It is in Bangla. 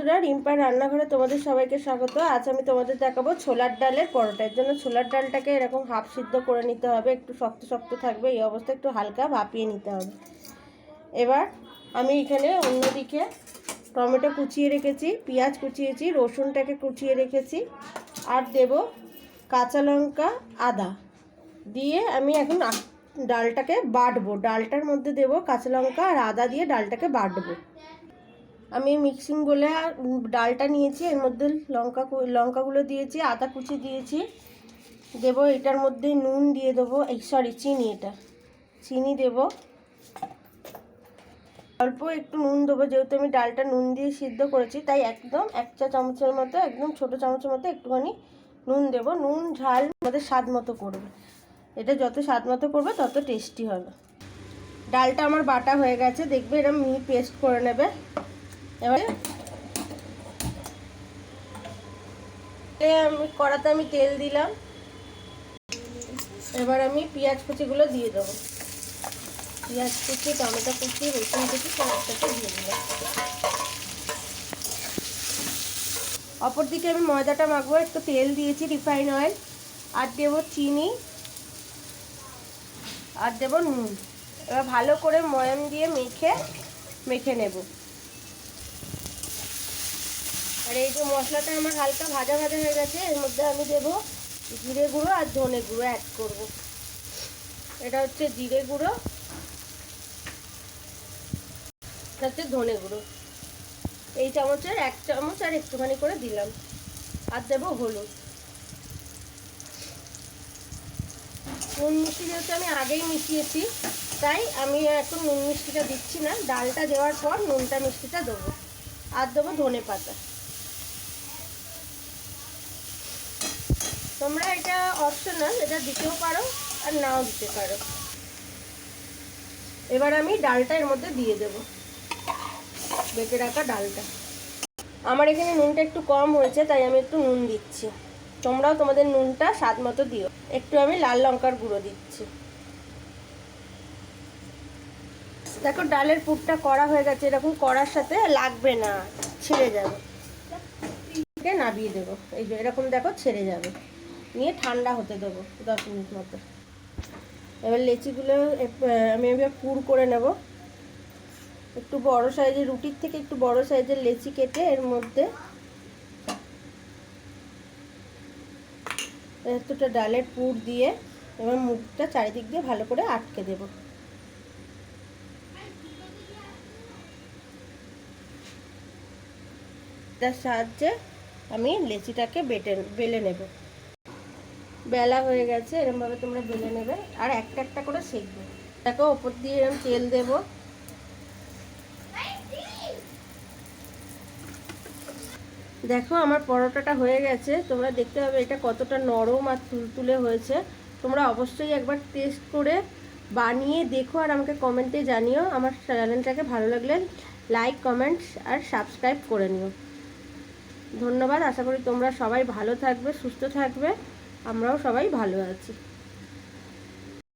বন্ধুরা, রিম্পার রান্নাঘরে তোমাদের সবাইকে স্বাগত। আজ আমি তোমাদের দেখাবো ছোলার ডালের পরোটা। এর জন্য ছোলার ডালটাকে এরকম হাফ সিদ্ধ করে নিতে হবে, একটু শক্ত শক্ত থাকবে এই অবস্থায়, একটু হালকা ভাপিয়ে নিতে হবে। এবার আমি এখানে অন্যদিকে টমেটো কুচিয়ে রেখেছি, পেঁয়াজ কুচিয়েছি, রসুনটাকে কুচিয়ে রেখেছি, আর দেব কাঁচা লঙ্কা, আদা দিয়ে আমি এখন ডালটাকে বাটবো। ডালটার মধ্যে দেব কাঁচা লঙ্কা আর আদা দিয়ে ডালটাকে বাটবো। আমি মিক্সিং বলে ডালটা নিয়েছি, এর মধ্যে লঙ্কাগুলো দিয়েছি, আদা কুচি দিয়েছি, দেব এটার মধ্যে নুন দিয়ে দেবো, চিনি, এটা চিনি দেব, অল্প একটু নুন দেবো, যেহেতু আমি ডালটা নুন দিয়ে সিদ্ধ করেছি তাই একদম 1 চা চামচের মতো, একদম ছোটো চামচের মতো একটুখানি নুন দেব। নুন ঝাল আমাদের স্বাদ মতো করবে, এটা যত স্বাদ মতো করবে তত টেস্টি হবে। ডালটা আমার বাটা হয়ে গেছে, দেখবে এরকম মিহি পেস্ট করে নেবে। এবারে আমি কড়াতে তেল দিলাম, এবার আমি পেঁয়াজ কুচিগুলো দিয়ে দেবো। পেঁয়াজ কুচি, টমেটো কুচি, রসুন কুচি সব একসাথে দিয়ে দিলাম। অপর দিকে আমি ময়দাটা মাখবো, একটু তেল দিয়েছি, রিফাইন অয়েল, আর দেবো চিনি, আর দেবো নুন। এবার ভালো করে ময়াম দিয়ে মেখে নেব। আর এই যে মশলাটা আমার হালকা ভাজা ভাজা হয়ে গেছে, এর মধ্যে আমি দেবো জিরে গুঁড়ো আর ধনে গুঁড়ো অ্যাড করব। এটা হচ্ছে জিরে গুঁড়ো, এটা হচ্ছে ধনে গুঁড়ো, এই চামচের 1 চামচ আর একটুখানি করে দিলাম। আর দেবো হলুদ। নুন মিষ্টি যেহেতু আমি আগেই মিশিয়েছি তাই আমি এখন নুন মিষ্টিটা দিচ্ছি না, ডালটা দেওয়ার পর নুনটা মিষ্টিটা দেবো। আর দেবো ধনে পাতা। তোমরা এটা অপশনাল, এটা দিতেও পারো আর নাও দিতে পারো। এবার আমি ডালটা এর মধ্যে দিয়ে দেব, বেটে রাখা ডালটা। আমার এখানে নুনটা একটু কম হয়েছে তাই আমি একটু নুন দিচ্ছি, তোমরাও তোমাদের নুনটা স্বাদ মতো দিও। একটু আমি লাল লঙ্কার গুঁড়ো দিচ্ছি। দেখো ডালের পুরটা করা হয়ে গেছে, এরকম করার সাথে লাগবে না, ছেড়ে যাবে। নামিয়ে দেবো, এই যে এরকম দেখো ছেড়ে যাবে, নিয়ে ঠান্ডা হতে দেবো 10 মিনিট মতো। এবার লেচিগুলো আমি এবার পুর করে নেব। একটু বড় সাইজের, রুটির থেকে একটু বড় সাইজের লেচি কেটে এর মধ্যে এতটা ডালের পুর দিয়ে এবার মুখটা চারিদিক দিয়ে ভালো করে আটকে দেব। তার সাহায্যে আমি লেচিটাকে বেলে নেব। বেলা হয়ে গেছে, এরকমভাবে তোমরা বেলে নেবে আর একটা একটা করে সেঁকবে। দেখো ওপর দিয়ে এরকম তেল দেব। দেখো আমার পরোটাটা হয়ে গেছে, তোমরা দেখতে পাবে এটা কতটা নরম আর তুলতুলে হয়েছে। তোমরা অবশ্যই একবার টেস্ট করে বানিয়ে দেখো আর আমাকে কমেন্টে জানিও। আমার চ্যানেলটাকে ভালো লাগলে লাইক, কমেন্টস আর সাবস্ক্রাইব করে নিও। ধন্যবাদ। আশা করি তোমরা সবাই ভালো থাকবে, সুস্থ থাকবে, আমরাও সবাই ভালো আছি।